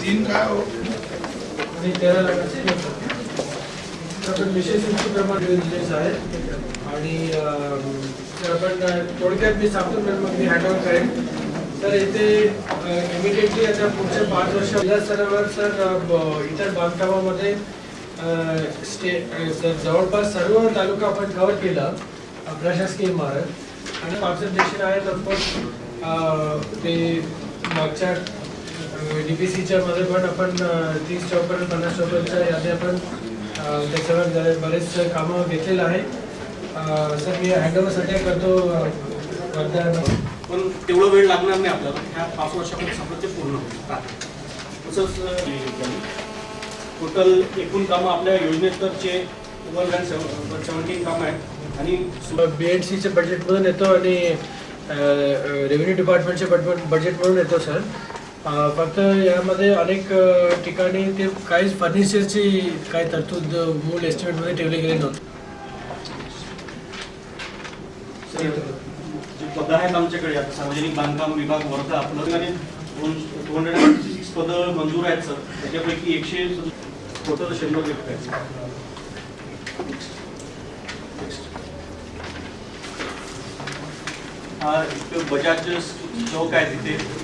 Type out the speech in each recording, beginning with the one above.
3 काय हो आणि 13 लाखाची आपण विशेष प्रमाण दिलेच आहे आणि सर आपण थोडक्यात मी सांगतो मग मी हँडओव्हर करेन सर. इथे इमिडिएटली आता पुढच्या 5 वर्ष जिल्हा स्तरावर सर इतर बांधकामामध्ये जवळपास सर्व तालुका आपण कव्हर केला प्रशासकीय इमारत आणि कॉन्सन्ट्रेशन आहे ऑफकोर्स ते मागच्या DPCच्या मध्ये पण आपण 30 चौपन्न 50 चौपन्नच्या यादी आपण त्याच्यावर बरेच कामं घेतलेलं आहे. सर मी हँडओव्हर सध्या करतो वर्धा पण तेवढं वेळ लागणार नाही आपल्याला ह्या 5 वर्षामध्ये सगळं ते पूर्ण तसंच टोटल एकूण कामं आपल्या योजनेतरचे 117 कामं आहेत आणि BNCच्या बजेटमधून येतो आणि रेव्हेन्यू डिपार्टमेंटच्या बजेटमधून येतो सर. फक्त यामध्ये अनेक ठिकाणी ते काही फर्निचरची काही तरतूद मूळ एस्टिमेटमध्ये ठेवले गेले नव्हते. जे पदं आहेत आमच्याकडे आता सार्वजनिक बांधकाम विभाग वर्धा आपलं 236 पदं मंजूर आहेत सर. त्याच्यापैकी 100 टोटल 100 व्यक्ती आहेत. बजाज चौक आहे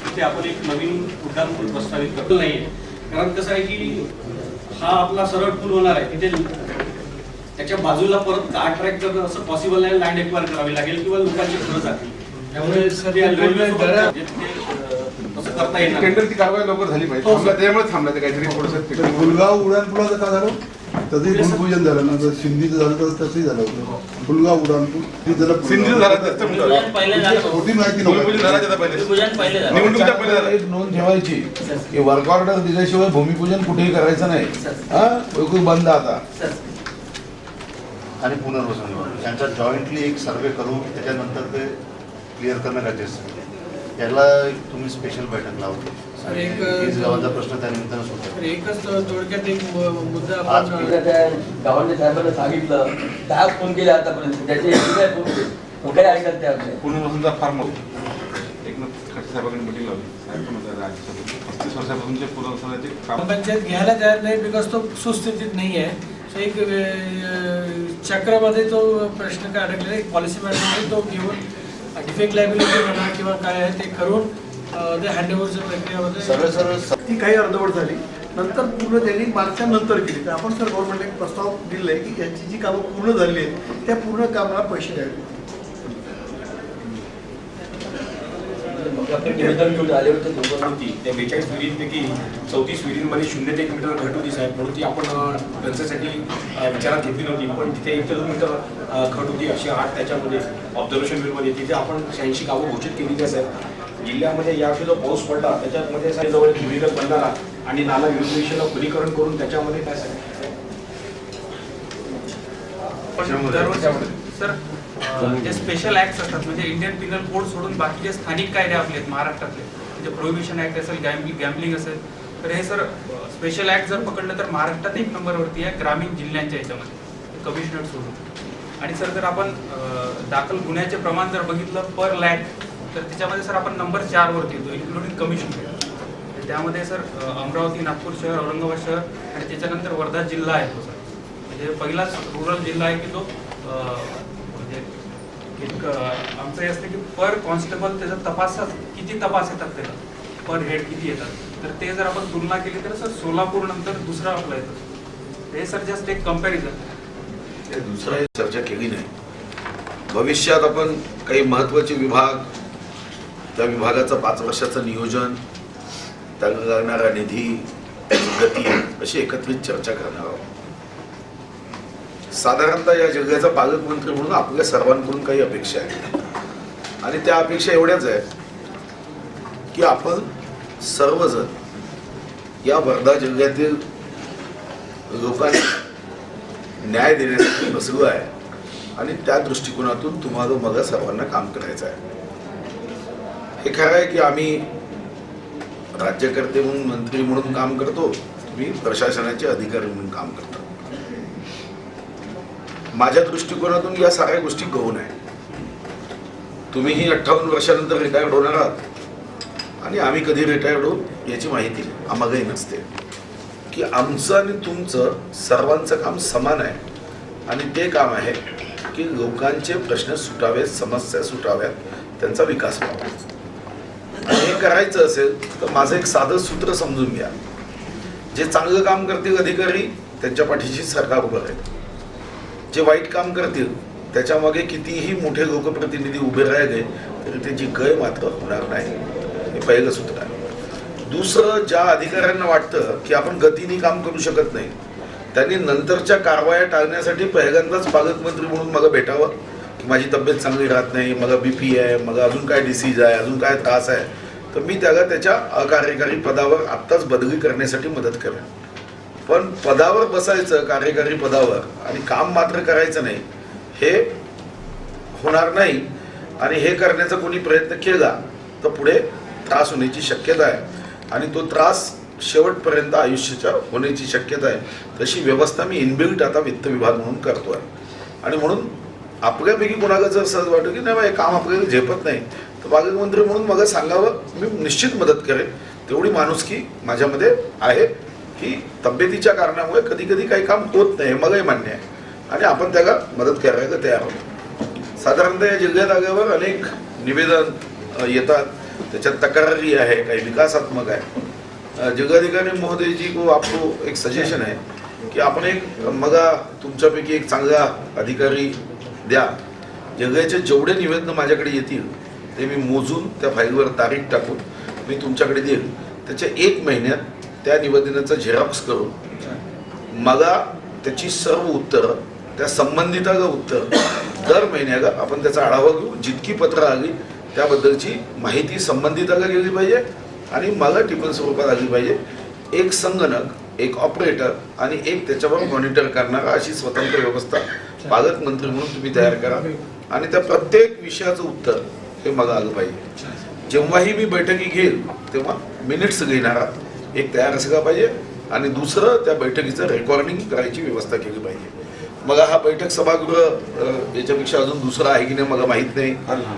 तिथे आपण एक नवीन उड्डाणपूल प्रस्तावित करतो नाहीये. कारण कसं आहे की हा आपला सरळ पूल होणार आहे तिथे त्याच्या बाजूला परत अट्रॅक्ट करणं असं पॉसिबल नाही. लँड एक्वायर करावी लागेल किंवा लोकांची घरं जातील त्यामुळे असं करता येईल. टेंडरची कारवाई लवकर झाली पाहिजे. त्यामुळे थांबला ते काहीतरी थोडंसं. फुलगाव उड्डाणपुलाचं का झालं तसंही भूमिपूजन झालं ना. जर सिंधीचं झालं तर तसंही झालं होतं. फुलगाव उड्डाणपूल ती जरा सिंधीचं झालं मोठी माहिती नव्हती. एक नोंद ठेवायची की वर्क ऑर्डर दिल्याशिवाय भूमिपूजन कुठेही करायचं नाही. बिलकुल बंद आता. आणि पुनर्वसन त्यांचा जॉईंटली एक सर्वे करू त्याच्यानंतर ते क्लिअर करणं गरजेचं. याला तुम्ही स्पेशल बैठक लावतो. गावाचा प्रश्न त्यानिमित्तानं सुटतो. एकच थोडक्यात एक मुद्दा आज गावाने साहेबांना सांगितलं 10 फोन केले आतापर्यंत त्याचे काय ऐकत ते आपले पुनर्वसनचा फार मोठा एकनाथ खडसे साहेबांनी मीटिंग लावली. साहेब पण होते राज्यसभेत. 35 वर्षापासूनचे पुनर्वसनाचे काम पंचायत घ्यायला तयार नाही बिकॉज तो सुस्थितीत नाही आहे. एक चक्रामध्ये तो प्रश्न काय अडकलेला एक पॉलिसी मॅटरमध्ये तो घेऊन डिफेक्ट लायबिलिटी म्हणा किंवा काय आहे ते करून ते हँडओव्हरच्या प्रक्रियामध्ये सरळ ती काही अर्धवट झाली. नंतर पूर्ण त्यांनी मार्चच्या नंतर केली. तर आपण सर गव्हर्नमेंटला एक प्रस्ताव दिला आहे की यांची जी कामं पूर्ण झाली आहेत त्या पूर्ण कामाला पैसे द्यावे. निवेदन घेऊन आले होते होती त्या 42 विहिरींपैकी 34 विहिरींमध्ये 0 ते 1 मीटर घट होती साहेब. म्हणून ती आपण कन्सेसाठी विचारात घेतली नव्हती. पण तिथे 1 ते 2 मीटर घट होती अशी 8 त्याच्यामध्ये ऑब्झर्वेशन व्हिलमध्ये तिथे आपण 86 गावं घोषित केलेली आहे साहेब. जिल्ह्यामध्ये यावर्षी जो पाऊस पडला त्याच्यामध्ये जवळ एक विहिरीगत बंधारा आणि नाला विरुद्ध दिशेला खुलीकरण करून त्याच्यामध्ये काय सर जे स्पेशल ऍक्ट्स असतात म्हणजे इंडियन पिनल कोड सोडून बाकी जे स्थानिक कायदे आपले आहेत महाराष्ट्रातले म्हणजे प्रोहिबिशन ऍक्ट असेल गॅम्बलिंग असेल तर हे सर स्पेशल ऍक्ट जर पकडलं तर महाराष्ट्रात 1 नंबरवरती आहे ग्रामीण जिल्ह्यांच्या याच्यामध्ये कमिशनर सोडून. आणि सर जर आपण दाखल गुन्ह्याचे प्रमाण जर बघितलं पर लॅक तर त्याच्यामध्ये सर आपण नंबर 4 वरती येतो इन्क्लुडिंग कमिशनर. त्यामध्ये सर अमरावती नागपूर शहर औरंगाबाद शहर आणि त्याच्यानंतर वर्धा जिल्हा आहे तो सर. म्हणजे पहिलाच रुरल जिल्हा आहे की तो म्हणजे एक आमचं हे असतं की पर कॉन्स्टेबल त्याचा तपासात किती तपास येतात त्याला पर हेड किती येतात तर ते जर आपण तुलना केली तर सर सोलापूर नंतर दुसरा आपला येतो. हे सर जस्ट एक कंपॅरिझन. दुसरा चर्चा केली नाही. भविष्यात आपण काही महत्त्वाचे विभाग त्या विभागाचं 5 वर्षाचं नियोजन त्याला लागणारा निधी गती अशी एकत्रित चर्चा करणार आहोत. साधारणतः या जिल्ह्याचा पालकमंत्री म्हणून आपल्या सर्वांकडून काही अपेक्षा आहेत आणि त्या अपेक्षा एवढ्याच आहेत की आपण सर्वजण या वर्धा जिल्ह्यातील लोकांना न्याय देण्यासाठी बसलो आहे आणि त्या दृष्टिकोनातून तुम्हाला मला सर्वांना काम करायचं आहे. हे खरं आहे की आम्ही राज्यकर्ते म्हणून मंत्री म्हणून काम करतो. तुम्ही प्रशासनाचे अधिकारी म्हणून काम करता. माझ्या दृष्टिकोनातून या सगळ्या गोष्टी गौण आहे. तुम्हीही 58 वर्षानंतर रिटायर्ड होणार आहात आणि आम्ही कधी रिटायर्ड होऊ याची माहिती आम्हालाही नसते की आमचं आणि तुमचं सर्वांचं काम समान आहे आणि ते काम आहे की लोकांचे प्रश्न सुटावेत, समस्या सुटाव्यात, त्यांचा विकास व्हावा. आणि हे करायचं असेल तर माझं एक साधं सूत्र समजून घ्या. जे चांगलं काम करतील अधिकारी त्यांच्या पाठीशी सरकार उभं राहील. जे वाईट काम करतील त्याच्यामागे कितीही मोठे लोकप्रतिनिधी उभे राहिले तरी त्याची गय मात्र होणार नाही. हे पहिलं सूत्र आहे. दुसरं, ज्या अधिकाऱ्यांना वाटतं की आपण गतीने काम करू शकत नाही त्यांनी नंतरच्या कारवाया टाळण्यासाठी पहिल्यांदाच पालकमंत्री म्हणून मला भेटावं की माझी तब्येत चांगली राहत नाही, मला BP आहे, मला अजून काय डिसीज आहे, अजून काय त्रास आहे, तर मी त्याला त्याच्या अकार्यकारी पदावर आत्ताच बदली करण्यासाठी मदत करेन. पण पदावर बसायचं कार्यकारी पदावर आणि काम मात्र करायचं नाही हे होणार नाही. आणि हे करण्याचा कोणी प्रयत्न केला तर पुढे त्रास होण्याची शक्यता आहे आणि तो त्रास शेवटपर्यंत आयुष्याच्या होण्याची शक्यता आहे. तशी व्यवस्था मी इनबिल्ट आता वित्त विभाग म्हणून करतो आहे. आणि म्हणून आपल्यापैकी कोणाला जर सहज वाटतं की नाही बा हे काम आपल्याला झेपत नाही तर पालकमंत्री म्हणून मला सांगावं, मी निश्चित मदत करेन. तेवढी माणुसकी माझ्यामध्ये आहे की तब्येतीच्या कारणामुळे कधी कधी काही काम होत नाही, मलाही मान्य आहे आणि आपण त्याला मदत करायला तयार आहोत. साधारणतः या जिल्ह्यात आल्यावर अनेक निवेदन येतात, त्याच्यात तक्रारी आहे, काही विकासात्मक आहे. जिल्हाधिकारी महोदयजी को आपको एक सजेशन आहे की आपण एक मगा तुमच्यापैकी एक चांगला अधिकारी द्या. जिल्ह्याचे जेवढे निवेदन माझ्याकडे येतील ते मी मोजून त्या फाईलवर तारीख टाकून मी तुमच्याकडे देईल. त्याच्या 1 महिन्यात त्या निवेदनाचं झेरॉक्स करून मला त्याची सर्व उत्तरं, त्या संबंधिताला उत्तर दर महिन्याला आपण त्याचा आढावा घेऊ. जितकी पत्र आली त्याबद्दलची माहिती संबंधिताला गेली पाहिजे आणि मला टिपण स्वरूपात आली पाहिजे. एक संगणक, एक ऑपरेटर आणि एक त्याच्यावर मॉनिटर करणारा अशी स्वतंत्र व्यवस्था पालकमंत्री म्हणून तुम्ही तयार करा आणि त्या प्रत्येक विषयाचं उत्तर हे मला आलं पाहिजे. जेव्हाही मी बैठकी घेईल तेव्हा मिनिट्स घेणारा एक तयार असला पाहिजे आणि दुसरं त्या बैठकीचं रेकॉर्डिंग करायची व्यवस्था केली पाहिजे. मला हा बैठक सभागृह याच्यापेक्षा अजून दुसरा आहे की नाही मला माहीत नाही.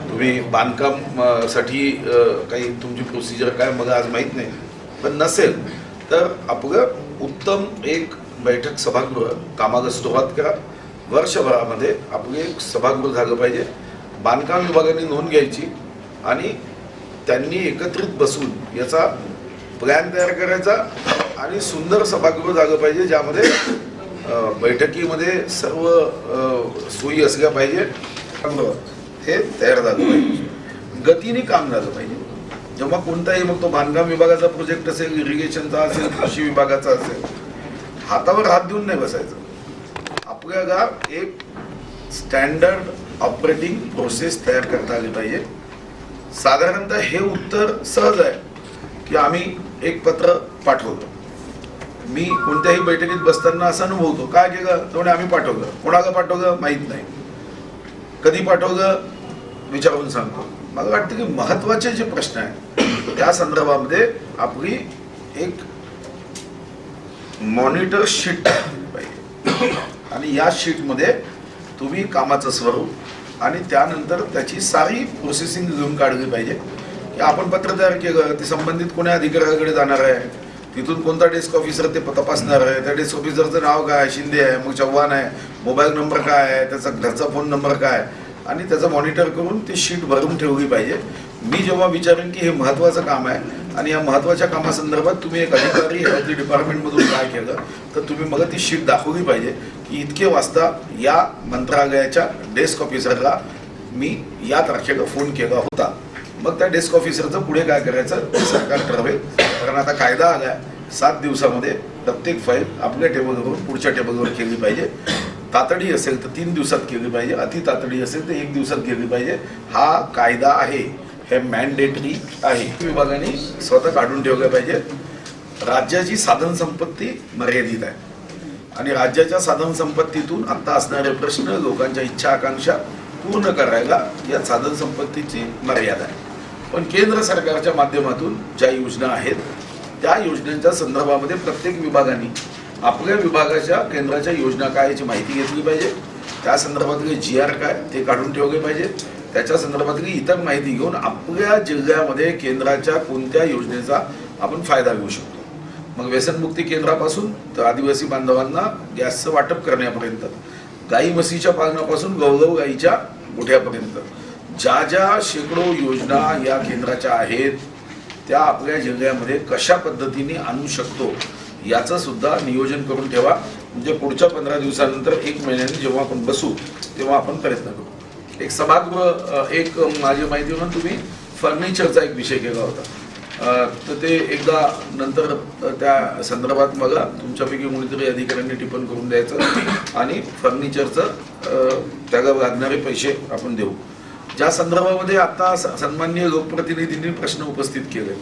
तुम्ही बांधकाम साठी काही तुमची प्रोसिजर काय मला आज माहीत नाही, पण नसेल तर आपलं उत्तम एक बैठक सभागृह कामाला सुरुवात करा. वर्षभरामध्ये आपलं एक सभागृह झालं पाहिजे. बांधकाम विभागाने नोंद घ्यायची आणि त्यांनी एकत्रित बसून याचा प्लॅन तयार करायचा आणि सुंदर सभागृह झालं पाहिजे ज्यामध्ये बैठकीमध्ये सर्व सोयी असल्या पाहिजे. हे तयार झालं पाहिजे. गतीने काम झालं पाहिजे. जेव्हा कोणताही मग तो बांधकाम विभागाचा प्रोजेक्ट असेल, इरिगेशनचा असेल, कृषी विभागाचा असेल, हातावर हात देऊन नाही बसायचं. आपल्याला एक स्टँडर्ड ऑपरेटिंग प्रोसेस तयार करता आली पाहिजे. साधारणतः हे उत्तर सहज आहे की आम्ही एक पत्र पाठवलं. मी कोणत्याही बैठकीत बसताना असा अनुभवतो, काय केलं तेवढे आम्ही पाठवलं. कोणाला पाठवलं माहीत नाही, कधी पाठवलं विचारून सांगतो. मला वाटतं की महत्त्वाचे जे प्रश्न आहेत त्या संदर्भामध्ये आपली एक मॉनिटर शीट पाहिजे आणि या शीटमध्ये तुम्ही कामाचं स्वरूप आणि त्यानंतर त्याची सारी प्रोसेसिंग घेऊन काढली पाहिजे की आपण पत्र तयार केलं ते संबंधित कोण्या अधिकाऱ्याकडे जाणार आहे, तिथून कोणता डेस्क ऑफिसर ते तपासणार आहे, त्या डेस्क ऑफिसरचं नाव काय, शिंदे आहे, मग चव्हाण आहे, मोबाईल नंबर काय आहे, त्याचा घरचा फोन नंबर काय आणि त्याचं मॉनिटर करून ती शीट भरून ठेवली पाहिजे. मी जेव्हा विचारेन की हे महत्त्वाचं काम आहे आणि या महत्त्वाच्या कामासंदर्भात तुम्ही एक अधिकारी हेल्थ डिपार्टमेंटमधून काय केलं तर तुम्ही मला ती शीट दाखवली पाहिजे की इतके वाजता या मंत्रालयाच्या डेस्क ऑफिसरला मी या तारखेला फोन केला होता. मग त्या डेस्क ऑफिसरचं पुढे काय करायचं ते सरकार ठरवेल. कारण आता कायदा आला 7 दिवसामध्ये प्रत्येक फाईल आपल्या टेबलवर पुढच्या टेबलवर केली पाहिजे. तातडी असेल तर 3 दिवसात केली पाहिजे, अति तातडी असेल तर 1 दिवसात केली पाहिजे. हा कायदा आहे, हे मॅन्डेटरी आहे. विभागाने स्वतः काढून ठेवलं पाहिजे. राज्याची साधन संपत्ती मर्यादित आहे आणि राज्याच्या साधन संपत्तीतून आता असणारे प्रश्न, लोकांच्या इच्छा आकांक्षा पूर्ण करायला या साधन संपत्तीची मर्यादा आहे. पण केंद्र सरकारच्या माध्यमातून ज्या योजना आहेत त्या योजनांच्या संदर्भामध्ये प्रत्येक विभागाने आपल्या विभागाच्या केंद्राच्या योजना काय याची माहिती घेतली पाहिजे. त्या संदर्भातले GR काय ते काढून ठेवले पाहिजे. त्याच्या संदर्भातली इतर माहिती घेऊन आपल्या जिल्ह्यामध्ये केंद्राच्या कोणत्या योजनेचा आपण फायदा घेऊ शकतो. मग व्यसनमुक्ती केंद्रापासून तर आदिवासी बांधवांना गॅसचं वाटप करण्यापर्यंत, गाई म्हशीच्या पालनापासून गवगव गाईच्या गोठ्यापर्यंत ज्या ज्या शेकडो योजना या केंद्राच्या आहेत त्या आपल्या जिल्ह्यामध्ये कशा पद्धतीने आणू शकतो याचं सुद्धा नियोजन करून ठेवा. म्हणजे पुढच्या 15 दिवसानंतर 1 महिन्याने जेव्हा आपण बसू तेव्हा आपण प्रयत्न करू. एक सभागृह, एक माझी माहिती म्हणून तुम्ही फर्निचरचा एक विषय केला होता, तर ते एकदा नंतर त्या संदर्भात मला तुमच्यापैकी कोणीतरी अधिकाऱ्यांनी टिप्पण करून द्यायचं आणि फर्निचरचं त्याला लागणारे पैसे आपण देऊ. ज्या संदर्भामध्ये आता सन्माननीय लोकप्रतिनिधींनी प्रश्न उपस्थित केले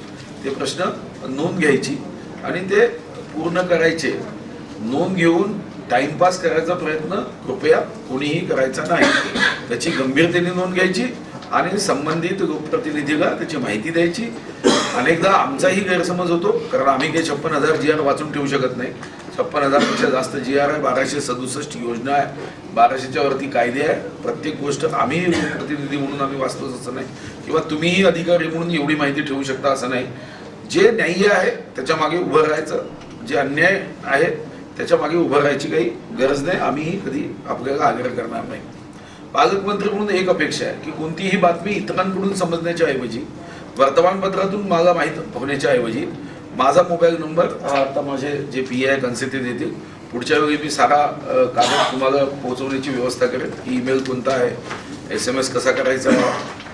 ते प्रश्न नोंद घ्यायची आणि ते पूर्ण करायचे. नोंद घेऊन टाइमपास करायचा प्रयत्न कृपया कोणीही करायचा नाही. त्याची गंभीरतेने नोंद घ्यायची आणि संबंधित लोकप्रतिनिधीला त्याची माहिती द्यायची. अनेकदा आमचाही गैरसमज होतो, कारण आम्ही काही 56,000 GR वाचून ठेवू शकत नाही. 56,000पेक्षा जास्त GR आहे, 1267 योजना आहे, 1200च्या वरती कायदे आहे. प्रत्येक गोष्ट आम्ही लोकप्रतिनिधी म्हणून आम्ही वाचतोच असं नाही, किंवा तुम्हीही अधिकारी म्हणून एवढी माहिती ठेवू शकता असं नाही. जे न्याय्य आहे त्याच्या मागे उभं राहायचं, जे अन्याय आहे त्याच्या मागे उभं राहायची काही गरज नाही. आम्हीही कधी आपल्याला आग्रह करणार नाही. पालकमंत्री म्हणून एक अपेक्षा आहे की कोणतीही बातमी इतरांकडून समजण्याच्या ऐवजी, वर्तमानपत्रातून मला माहीत होण्याच्या ऐवजी माझा मोबाईल नंबर आता माझे जे PA आहे कन्सेते देतील. पुढच्या वेळी मी सारा कागद तुम्हाला पोहोचवण्याची व्यवस्था करेन. ईमेल कोणता आहे, SMS कसा करायचा आहे,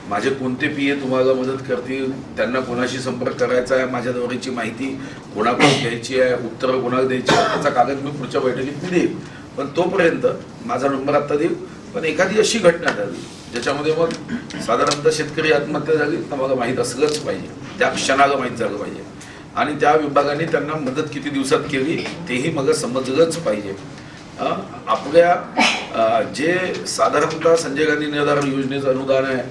माझे कोणते PA तुम्हाला मदत करतील, त्यांना कोणाशी संपर्क करायचा आहे, माझ्या दौऱ्याची माहिती कोणाकडून घ्यायची आहे, उत्तरं कोणाला द्यायची आहे, त्याचा कागद मी पुढच्या बैठकीत मी देईल. पण तोपर्यंत माझा नंबर आत्ता देईल. पण एखादी अशी घटना झाली ज्याच्यामध्ये मग साधारणतः शेतकरी आत्महत्या झाली तर मला माहीत असलंच पाहिजे, त्या क्षणाला माहीत झालं पाहिजे आणि त्या विभागाने त्यांना मदत किती दिवसात केली तेही मला समजलंच पाहिजे. आपल्या जे साधारणतः संजय गांधी निराधार योजनेचं अनुदान आहे,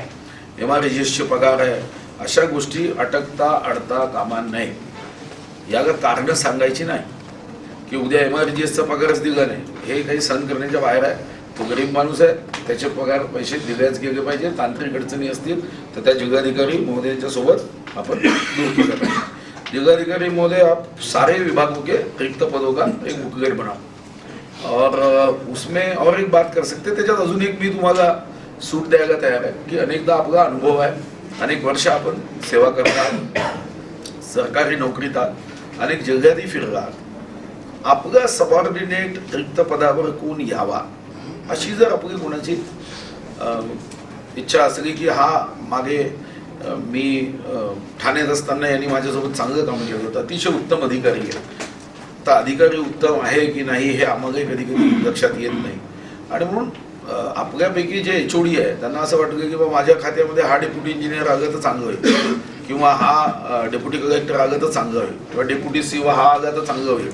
MRGSचे पगार आहे, अशा गोष्टी अटकता अडता कामा नये. याला कारणं सांगायची नाही की उद्या MRGSचा पगारच दिला नाही, हे काही सहन करण्याच्या बाहेर आहे. तो गरीब माणूस आहे, त्याचे पगार पैसे दिलेच गेले पाहिजे. तांत्रिक अडचणी असतील तर त्या जिल्हाधिकारी महोदयांच्या सोबत आपण दूर केलं पाहिजे. जिलाधिकारी महोदय, आप सारे विभागों के रिक्त पदों का एक बुकलेट बनाओ और उसमें और एक बात कर सकते. त्याच्यात अजून एक मी तुम्हाला सूट द्यायला तयार आहे की अनेकदा आपला अनुभव आहे, अनेक वर्ष आपण सेवा करतात, सरकारी नोकरीत आहात, अनेक जिल्ह्यातही फिरलात. आपला सबऑर्डिनेट रिक्त पदावर कोण यावा अशी जर आपली कोणाची इच्छा असली की हा मागे मी ठाण्यात असताना यांनी माझ्यासोबत चांगलं काम केलं होतं, अतिशय उत्तम अधिकारी आहे, तर अधिकारी उत्तम आहे की नाही हे आम्हालाही कधी कधी लक्षात येत नाही. आणि म्हणून आपल्यापैकी जे HOD आहे त्यांना असं वाटतं की बा माझ्या खात्यामध्ये हा डेप्युटी इंजिनियर आलं तर चांगलं होईल, किंवा हा डेप्युटी कलेक्टर आलं तर चांगलं होईल, किंवा डेप्युटी CO हा आला तर चांगलं होईल.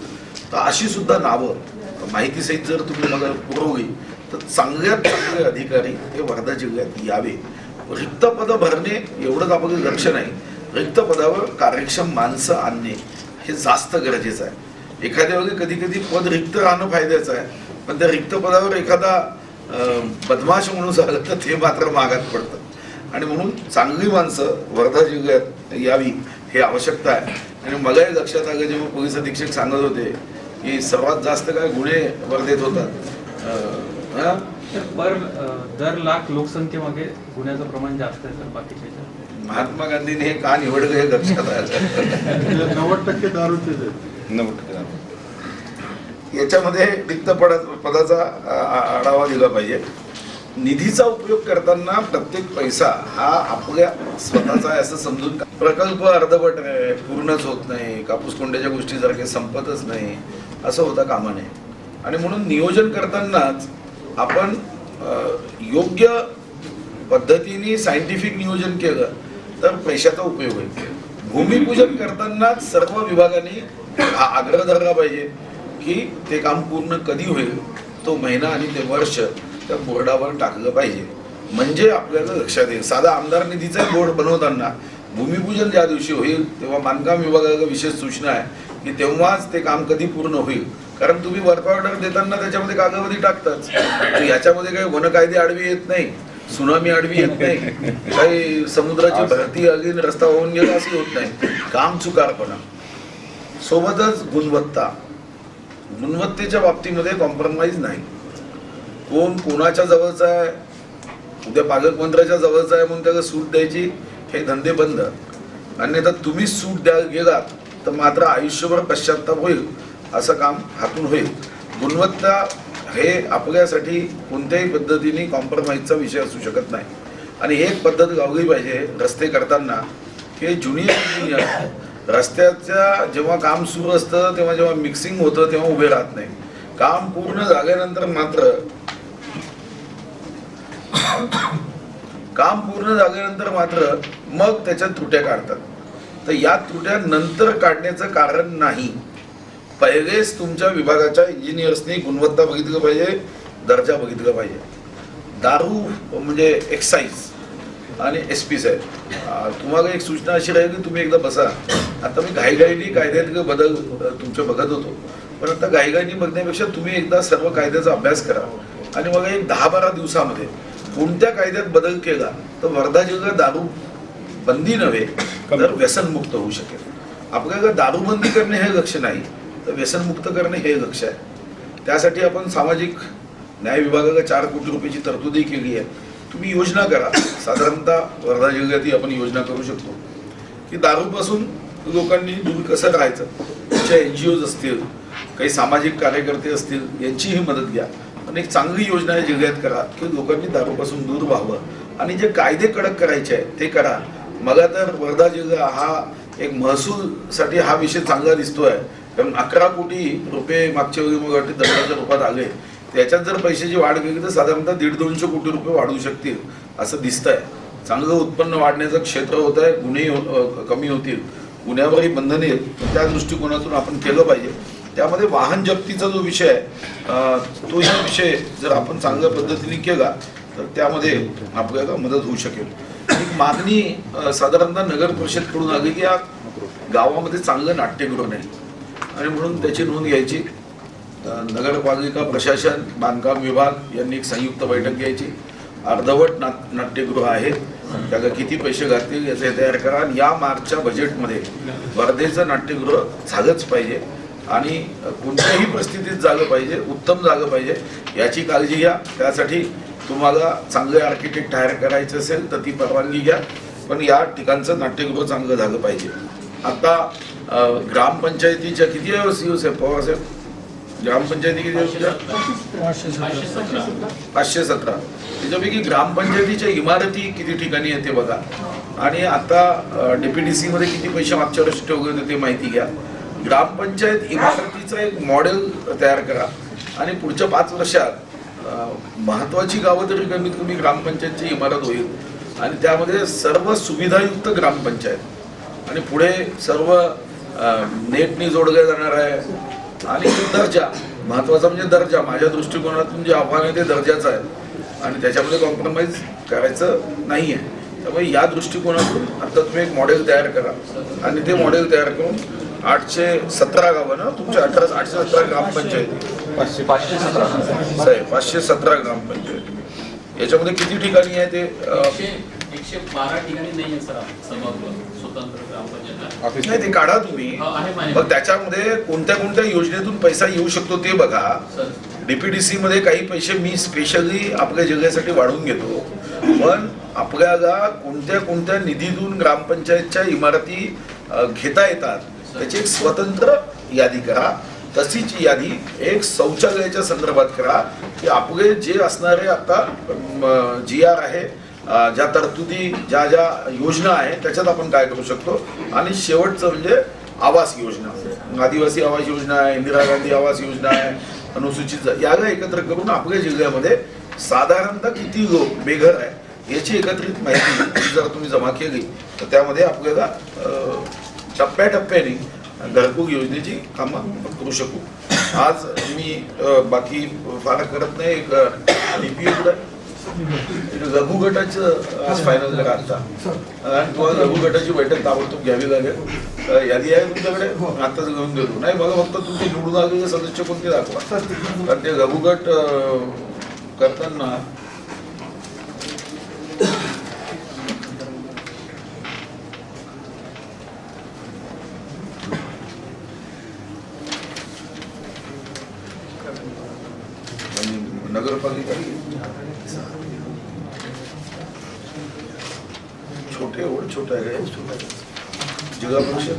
तर अशी सुद्धा नावं माहितीसहित जर तुम्ही मला पुरवली तर चांगल्यात चांगले अधिकारी हे वर्धा जिल्ह्यात यावे. रिक्त पदं भरणे एवढंच आपलं लक्ष नाही, रिक्त पदावर कार्यक्षम माणसं आणणे हे जास्त गरजेचं आहे. एखाद्या वेळी कधी कधी पद रिक्त राहणं फायद्याचं आहे, पण त्या रिक्त पदावर एखादा बदमाश म्हणून झालं तर ते मात्र मागात पडतं. आणि म्हणून चांगली माणसं वर्धा जिल्ह्यात यावी हे आवश्यकता आहे. आणि मलाही लक्षात आलं जेव्हा पोलीस अधीक्षक सांगत होते की सर्वात जास्त काय गुन्हे वर्धेत होतात, दर लाख लोकसंख्येमागे गुन्ह्याचं प्रमाण जास्त आहे. तर बाकीच्या महात्मा गांधींनी हे का निवडलं हे लक्षात आलं. 90% दारूचे 90% याच्यामध्ये रिक्त पदाचा आढावा दिला पाहिजे. निधीचा उपयोग करताना प्रत्येक पैसा हा आपल्या स्वतःचा आहे असं समजून, प्रकल्प अर्धवट आहे, पूर्णच होत नाही, कापूस कोंड्याच्या गोष्टीसारखे संपतच नाही असं होता कामा नये. आणि म्हणून नियोजन करतानाच आपण योग्य पद्धतीने सायंटिफिक नियोजन केलं तर पैशाचा उपयोग होईल. भूमिपूजन करतानाच सर्व विभागांनी हा आग्रह धरला पाहिजे की ते काम पूर्ण कधी होईल तो महिना आणि ते वर्ष त्या बोर्डावर टाकलं पाहिजे, म्हणजे आपल्याला लक्षात येईल. साधा आमदार निधीचा बोर्ड बनवताना भूमिपूजन ज्या दिवशी होईल तेव्हा बांधकाम विभागाला विशेष सूचना आहे की तेव्हाच ते काम कधी पूर्ण होईल. कारण तुम्ही वर्क ऑर्डर देताना त्याच्यामध्ये कागदवही टाकताच, याच्यामध्ये काही वन कायदे आडवी येत नाही, सुनामी आडवी येत नाही, काही समुद्राची भरती अगदी रस्ता होऊन गेला असे होत नाही. काम चुकारपणा सोबतच गुणवत्तेच्या बाबतीमध्ये कॉम्प्रोमाइज नाही. कोण कोणाच्या जवळचा आहे, उद्या पालकमंत्र्याच्या जवळचा आहे म्हणून त्याला सूट द्यायची, हे धंदे बंद. अन्यथा तुम्ही सूट गेलात तर मात्र आयुष्यभर पश्चात्ताप होईल, असं काम हातून होईल. गुणवत्ता हे आपल्यासाठी कोणत्याही पद्धतीने कॉम्प्रोमाइजचा विषय असू शकत नाही. आणि एक पद्धत लावली पाहिजे रस्ते करताना की ज्युनियर इंजिनियर रस्त्याच्या जेव्हा काम सुरू असतं तेव्हा जेव्हा मिक्सिंग होतं तेव्हा उभे राहत नाही. काम पूर्ण झाल्यानंतर मात्र मग त्याच्यात त्रुट्या काढतात. तर या त्रुट्या नंतर काढण्याचं कारण नाही. पहिलेच तुमच्या विभागाच्या इंजिनियर्सनी गुणवत्ता बघितलं पाहिजे, दर्जा बघितला पाहिजे. दारू म्हणजे एक्साईज आणि SP साहेब, तुम्हाला एक सूचना अशी राहील की तुम्ही एकदा बसा. आता मी घाईघाईने कायद्यातले बदल तुमचे बघत होतो, पण आता घाईघाईने बघण्यापेक्षा तुम्ही एकदा सर्व कायद्याचा अभ्यास करा आणि मग एक 10-12 दिवसामध्ये कोणत्या कायद्यात बदल केला तर वर्धा जिल्हा दारू बंदी नव्हे तर व्यसनमुक्त होऊ शकेल. आपल्याला दारूबंदी करणे हे लक्ष नाही तर व्यसनमुक्त करणे हे लक्ष आहे. त्यासाठी आपण सामाजिक न्याय विभागाला 4 कोटी रुपयाची तरतुदी केली आहे. तुम्ही योजना करा. साधारणतः वर्धा जिल्ह्यातही आपण योजना करू शकतो की दारूपासून लोकांनी दूर कसं राहायचं. तुमच्या NGOज असतील, काही सामाजिक कार्यकर्ते असतील, यांचीही मदत घ्या आणि एक चांगली योजना या जिल्ह्यात करा की लोकांनी दारूपासून दूर व्हावं. आणि जे कायदे कडक करायचे आहे ते करा. मला तर वर्धा जिल्हा हा एक महसूलसाठी हा विषय चांगला दिसतोय, कारण 11 कोटी रुपये मागच्या वेळी मला वाटते दंडाच्या रूपात आले. त्याच्यात जर पैशाची वाढ केली तर साधारणतः 150-200 कोटी रुपये वाढू शकतील असं दिसतंय. चांगलं उत्पन्न वाढण्याचं क्षेत्र होत आहे, गुन्हे कमी होतील, गुन्ह्यावरही बंधने येईल. त्या दृष्टिकोनातून आपण केलं पाहिजे. त्यामध्ये वाहन जप्तीचा जो विषय आहे तोही विषय जर आपण चांगल्या पद्धतीने केला तर त्यामध्ये आपल्याला मदत होऊ शकेल. एक मागणी साधारणतः नगर परिषदकडून आली की या गावामध्ये चांगलं नाट्यगृह नाही आणि म्हणून त्याची नोंद घ्यायची. नगरपालिका प्रशासन, बांधकाम विभाग यांनी एक संयुक्त बैठक घ्यायची. अर्धवट नाट्यगृह आहे, त्याला किती पैसे घालतील याचं हे तयार करा. आणि या मार्चच्या बजेटमध्ये वर्धेचं नाट्यगृह झालंच पाहिजे आणि कोणत्याही परिस्थितीत झालं पाहिजे, उत्तम झालं पाहिजे याची काळजी घ्या. त्यासाठी तुम्हाला चांगले आर्किटेक्ट हायर करायचे असेल तर ती परवानगी घ्या, पण या ठिकाणचं नाट्यगृह चांगलं झालं पाहिजे. आता ग्रामपंचायतीच्या किती आहे CO साहेब, पवार साहेब, ग्रामपंचायती किती आहे? 517. त्याच्यापैकी ग्रामपंचायतीच्या इमारती किती ठिकाणी आहे ते बघा. आणि आता DPDC मध्ये किती पैसे मागच्या वर्षी ठेवले होते ते माहिती घ्या. ग्रामपंचायत इमारतीचं एक मॉडेल तयार करा आणि पुढच्या 5 वर्षात महत्वाची गावं तरी कमीत कमी ग्रामपंचायतची इमारत होईल आणि त्यामध्ये सर्व सुविधायुक्त ग्रामपंचायत आणि पुढे सर्व नेटनी जोडले जाणार आहे. आणि दर्जा महत्वाचा म्हणजे दर्जा, माझ्या दृष्टिकोनातून जे आव्हान आहे ते दर्जाचं आहे आणि त्याच्यामध्ये कॉम्प्रोमाइज करायचं नाही आहे. त्यामुळे या दृष्टिकोनातून आता तुम्ही एक मॉडेल तयार करा आणि ते मॉडेल तयार करून 817 गावं ना तुमच्या 817 ग्रामपंचायती, 517 ग्रामपंचायती, याच्यामध्ये किती ठिकाणी आहे ते 112 ठिकाणी नाही आहे सर स्वतंत्र ग्रामपंचायत. नाही, ते काढा तुम्ही. मग त्याच्यामध्ये कोणत्या कोणत्या योजनेतून पैसा येऊ शकतो ते बघा. DPDC मध्ये काही पैसे मी स्पेशली आपल्या जिल्ह्यासाठी वाढवून घेतो, पण आपल्याला कोणत्या कोणत्या निधीतून ग्रामपंचायतच्या इमारती घेता येतात त्याची एक स्वतंत्र यादी करा. तशीच यादी एक शौचालयाच्या संदर्भात करा की आपले जे असणारे आता GR आहे, ज्या तरतुदी, ज्या ज्या योजना आहे त्याच्यात आपण काय करू शकतो. आणि शेवटचं म्हणजे आवास योजना, आदिवासी आवास योजना आहे, इंदिरा गांधी आवास योजना आहे, अनुसूचित याला एकत्र करून आपल्या जिल्ह्यामध्ये साधारणतः किती लोक बेघर आहे याची एकत्रित माहिती जर तुम्ही जमा केली तर त्यामध्ये आपल्याला टप्प्याटप्प्याने घरकुल योजनेची कामं करू शकू. आज मी बाकी फार करत नाही. एक DPO लघु गटाचं आज फायनल करा आता आणि तुम्हाला लघु गटाची बैठक ताबडतोब घ्यावी लागेल. यादी आहे तुमच्याकडे, आताच घेऊन देतो. नाही बघा, फक्त तुमचे निवडून आलेले सदस्य कोणते दाखवा, कारण ते लघु गट करताना आणि नगरपालिका छोटे एवढं छोटं आहे का? जिल्हा परिषद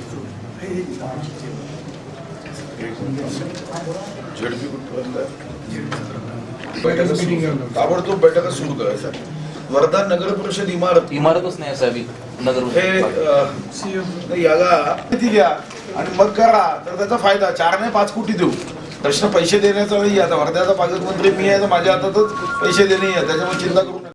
झेडपी कुठपर्यंत ताबडतोब बैठका सुरू करायचा. वर्धा नगर परिषद इमारतच नाही साहेब नगर हे याला किती द्या आणि मग करा तर त्याचा फायदा 4 नाही 5 कोटी देऊ. प्रश्न पैसे देण्याचा नाही. आता वर्ध्याचा पालकमंत्री मी आहे तर माझ्या हातातच पैसे देणे आहे, त्याच्यामुळे चिंता करू नका.